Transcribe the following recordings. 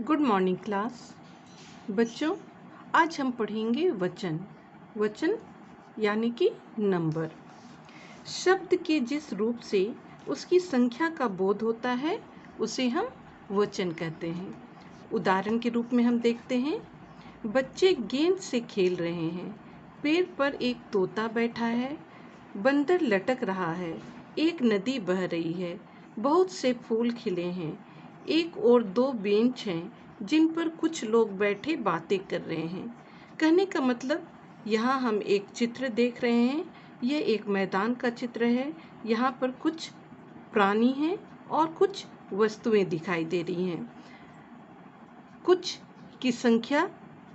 Good morning class. बच्चों, आज हम पढ़ेंगे वचन। वचन यानी कि नंबर। शब्द के जिस रूप से उसकी संख्या का बोध होता है उसे हम वचन कहते हैं। उदाहरण के रूप में हम देखते हैं, बच्चे गेंद से खेल रहे हैं, पेड़ पर एक तोता बैठा है, बंदर लटक रहा है, एक नदी बह रही है, बहुत से फूल खिले हैं, एक और दो बेंच हैं जिन पर कुछ लोग बैठे बातें कर रहे हैं। कहने का मतलब, यहाँ हम एक चित्र देख रहे हैं। यह एक मैदान का चित्र है। यहाँ पर कुछ प्राणी हैं और कुछ वस्तुएं दिखाई दे रही हैं। कुछ की संख्या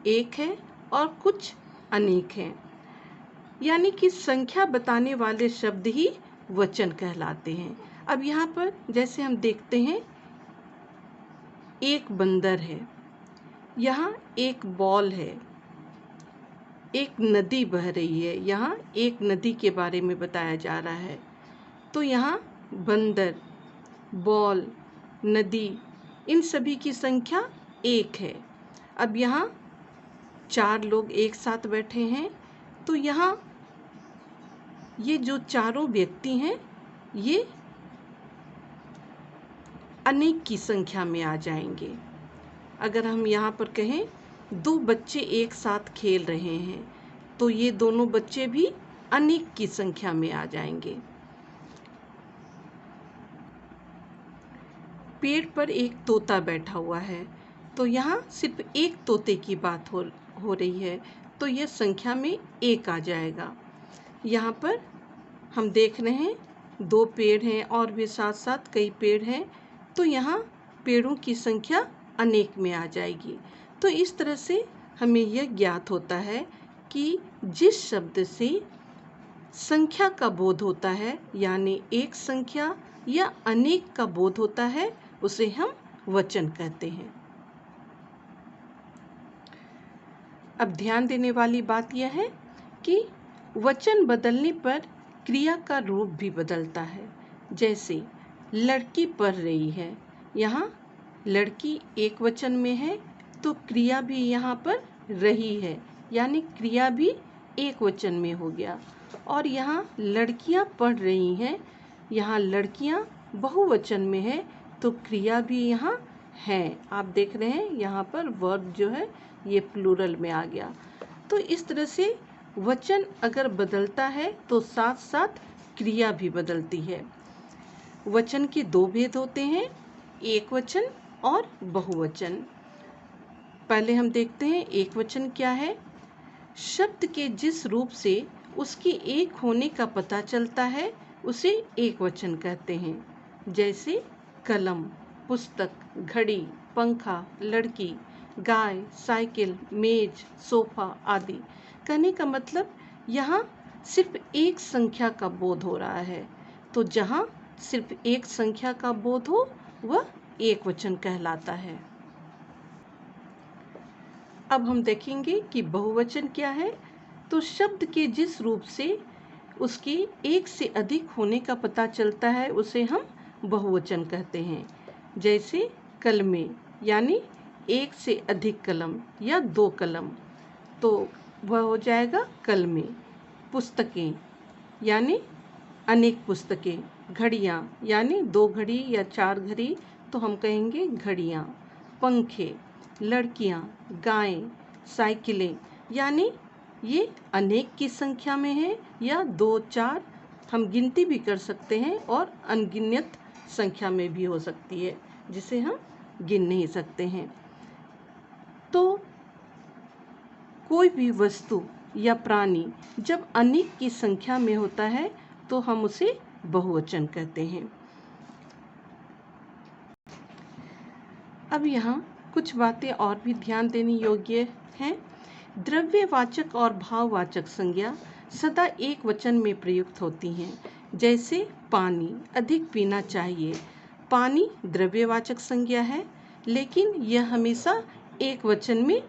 एक है और कुछ अनेक हैं, यानी कि संख्या बताने वाले शब्द ही वचन कहलाते हैं। अब यहाँ पर जैसे हम देखते हैं, एक बंदर है, यहाँ एक बॉल है, एक नदी बह रही है। यहाँ एक नदी के बारे में बताया जा रहा है। तो यहाँ बंदर, बॉल, नदी, इन सभी की संख्या एक है। अब यहाँ चार लोग एक साथ बैठे हैं, तो यहाँ ये जो चारों व्यक्ति हैं ये अनेक की संख्या में आ जाएंगे। अगर हम यहाँ पर कहें, दो बच्चे एक साथ खेल रहे हैं, तो ये दोनों बच्चे भी अनेक की संख्या में आ जाएंगे। पेड़ पर एक तोता बैठा हुआ है, तो यहाँ सिर्फ एक तोते की बात हो रही है, तो यह संख्या में एक आ जाएगा। यहाँ पर हम देख रहे हैं दो पेड़ हैं और भी साथ साथ कई पेड़ हैं, तो यहाँ पेड़ों की संख्या अनेक में आ जाएगी। तो इस तरह से हमें यह ज्ञात होता है कि जिस शब्द से संख्या का बोध होता है, यानी एक संख्या या अनेक का बोध होता है, उसे हम वचन कहते हैं। अब ध्यान देने वाली बात यह है कि वचन बदलने पर क्रिया का रूप भी बदलता है। जैसे लड़की पढ़ रही है, यहाँ लड़की एक वचन में है, तो क्रिया भी यहाँ पर रही है, यानी क्रिया भी एक वचन में हो गया। और यहाँ लड़कियाँ पढ़ रही हैं, यहाँ लड़कियाँ बहुवचन में है, तो क्रिया भी यहाँ है। आप देख रहे हैं यहाँ पर वर्ब जो है ये प्लूरल में आ गया। तो इस तरह से वचन अगर बदलता है तो साथ साथ क्रिया भी बदलती है। वचन के दो भेद होते हैं, एक वचन और बहुवचन। पहले हम देखते हैं एक वचन क्या है। शब्द के जिस रूप से उसके एक होने का पता चलता है उसे एक वचन कहते हैं। जैसे कलम, पुस्तक, घड़ी, पंखा, लड़की, गाय, साइकिल, मेज, सोफा आदि। कहने का मतलब, यहाँ सिर्फ एक संख्या का बोध हो रहा है, तो जहाँ सिर्फ एक संख्या का बोध हो वह एक वचन कहलाता है। अब हम देखेंगे कि बहुवचन क्या है। तो शब्द के जिस रूप से उसके एक से अधिक होने का पता चलता है उसे हम बहुवचन कहते हैं। जैसे कलमें, यानी एक से अधिक कलम या दो कलम, तो वह हो जाएगा कलमें। पुस्तकें यानी अनेक पुस्तकें। घड़ियाँ यानी दो घड़ी या चार घड़ी, तो हम कहेंगे घड़ियाँ। पंखे, लड़कियाँ, गायें, साइकिलें, यानी ये अनेक की संख्या में है, या दो चार हम गिनती भी कर सकते हैं और अनगिनत संख्या में भी हो सकती है, जिसे हम गिन नहीं सकते हैं। तो कोई भी वस्तु या प्राणी जब अनेक की संख्या में होता है तो हम उसे बहुवचन कहते हैं। अब यहाँ कुछ बातें और भी ध्यान देने योग्य हैं। द्रव्यवाचक और भाववाचक संज्ञा सदा एक वचन में प्रयुक्त होती हैं। जैसे पानी, अधिक पीना चाहिए। पानी द्रव्यवाचक संज्ञा है, लेकिन यह हमेशा एक वचन में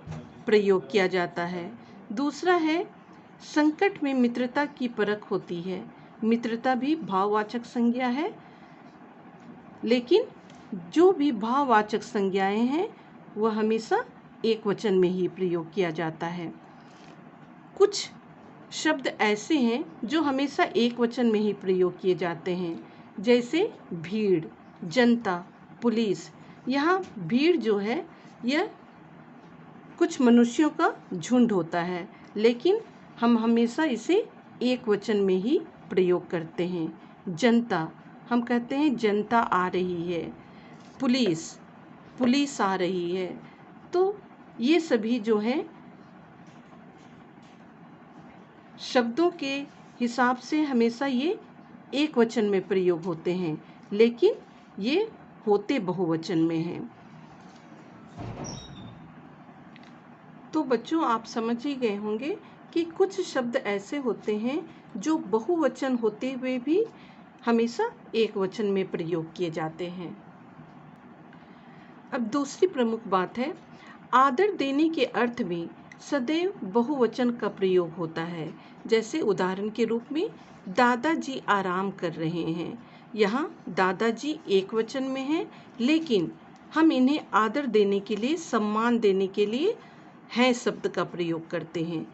प्रयोग किया जाता है। दूसरा है, संकट में मित्रता की परख होती है। मित्रता भी भाववाचक संज्ञा है, लेकिन जो भी भाववाचक संज्ञाएं हैं वह हमेशा एक वचन में ही प्रयोग किया जाता है। कुछ शब्द ऐसे हैं जो हमेशा एक वचन में ही प्रयोग किए जाते हैं, जैसे भीड़, जनता, पुलिस। यहाँ भीड़ जो है यह कुछ मनुष्यों का झुंड होता है, लेकिन हम हमेशा इसे एक वचन में ही प्रयोग करते हैं। जनता, हम कहते हैं जनता आ रही है। पुलिस, पुलिस आ रही है। तो ये सभी जो हैं शब्दों के हिसाब से हमेशा ये एक वचन में प्रयोग होते हैं, लेकिन ये होते बहुवचन में हैं। तो बच्चों, आप समझ ही गए होंगे कि कुछ शब्द ऐसे होते हैं जो बहुवचन होते हुए भी हमेशा एक वचन में प्रयोग किए जाते हैं। अब दूसरी प्रमुख बात है, आदर देने के अर्थ में सदैव बहुवचन का प्रयोग होता है। जैसे उदाहरण के रूप में दादाजी आराम कर रहे हैं। यहाँ दादाजी एक वचन में है, लेकिन हम इन्हें आदर देने के लिए, सम्मान देने के लिए हैं शब्द का प्रयोग करते हैं।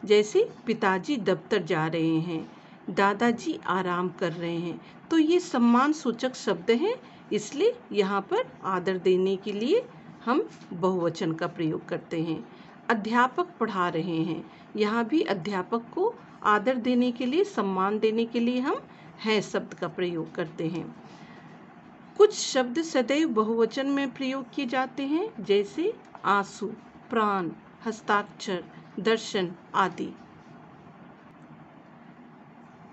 जैसे पिताजी दफ्तर जा रहे हैं, दादाजी आराम कर रहे हैं। तो ये सम्मान सूचक शब्द हैं, इसलिए यहाँ पर आदर देने के लिए हम बहुवचन का प्रयोग करते हैं। अध्यापक पढ़ा रहे हैं, यहाँ भी अध्यापक को आदर देने के लिए, सम्मान देने के लिए हम हैं शब्द का प्रयोग करते हैं। कुछ शब्द सदैव बहुवचन में प्रयोग किए जाते हैं, जैसे आंसू, प्राण, हस्ताक्षर, दर्शन आदि।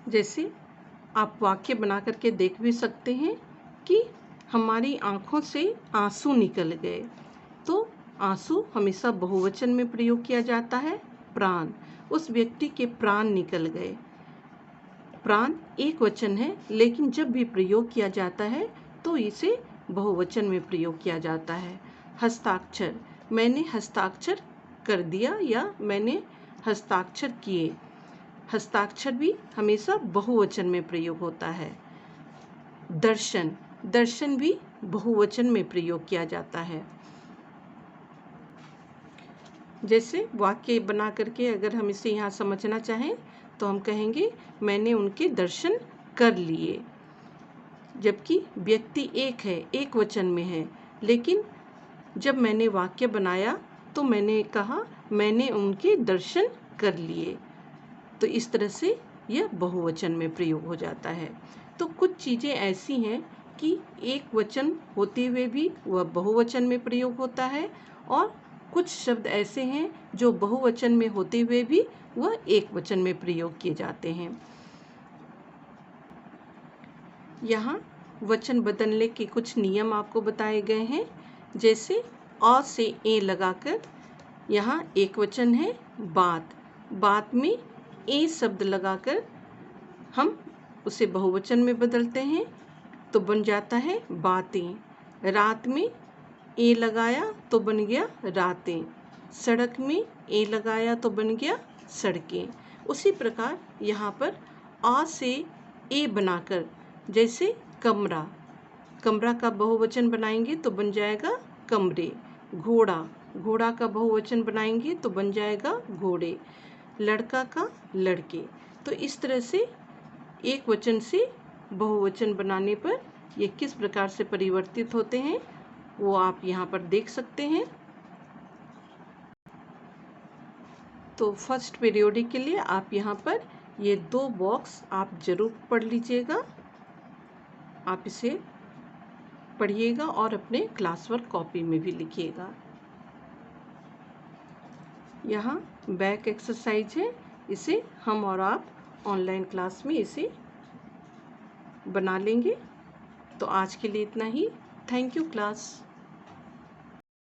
जैसे आप वाक्य बना करके देख भी सकते हैं कि हमारी आंखों से आंसू निकल गए। तो आंसू हमेशा बहुवचन में प्रयोग किया जाता है। प्राण, उस व्यक्ति के प्राण निकल गए। प्राण एक वचन है, लेकिन जब भी प्रयोग किया जाता है तो इसे बहुवचन में प्रयोग किया जाता है। हस्ताक्षर, मैंने हस्ताक्षर कर दिया या मैंने हस्ताक्षर किए। हस्ताक्षर भी हमेशा बहुवचन में प्रयोग होता है। दर्शन, दर्शन भी बहुवचन में प्रयोग किया जाता है। जैसे वाक्य बना करके अगर हम इसे यहाँ समझना चाहें तो हम कहेंगे मैंने उनके दर्शन कर लिए। जबकि व्यक्ति एक है, एक वचन में है, लेकिन जब मैंने वाक्य बनाया तो मैंने कहा मैंने उनके दर्शन कर लिए। तो इस तरह से यह बहुवचन में प्रयोग हो जाता है। तो कुछ चीज़ें ऐसी हैं कि एक वचन होते हुए भी वह बहुवचन में प्रयोग होता है, और कुछ शब्द ऐसे हैं जो बहुवचन में होते हुए भी वह एक वचन में प्रयोग किए जाते हैं। यहाँ वचन बदलने के कुछ नियम आपको बताए गए हैं। जैसे अ से ए लगाकर, यहाँ एक वचन है बात, बात में ए शब्द लगाकर हम उसे बहुवचन में बदलते हैं तो बन जाता है बातें। रात में ए लगाया तो बन गया रातें। सड़क में ए लगाया तो बन गया सड़कें। उसी प्रकार यहाँ पर आ से ए बनाकर, जैसे कमरा, कमरा का बहुवचन बनाएंगे तो बन जाएगा कमरे। घोड़ा, घोड़ा का बहुवचन बनाएंगे तो बन जाएगा घोड़े। लड़का का लड़के। तो इस तरह से एक वचन से बहुवचन बनाने पर ये किस प्रकार से परिवर्तित होते हैं वो आप यहाँ पर देख सकते हैं। तो फर्स्ट पीरियोडिक के लिए आप यहाँ पर ये 2 बॉक्स आप जरूर पढ़ लीजिएगा। आप इसे पढ़िएगा और अपने क्लास वर्क कॉपी में भी लिखिएगा। यहाँ बैक एक्सरसाइज है, इसे हम और आप ऑनलाइन क्लास में इसे बना लेंगे। तो आज के लिए इतना ही। Thank you class.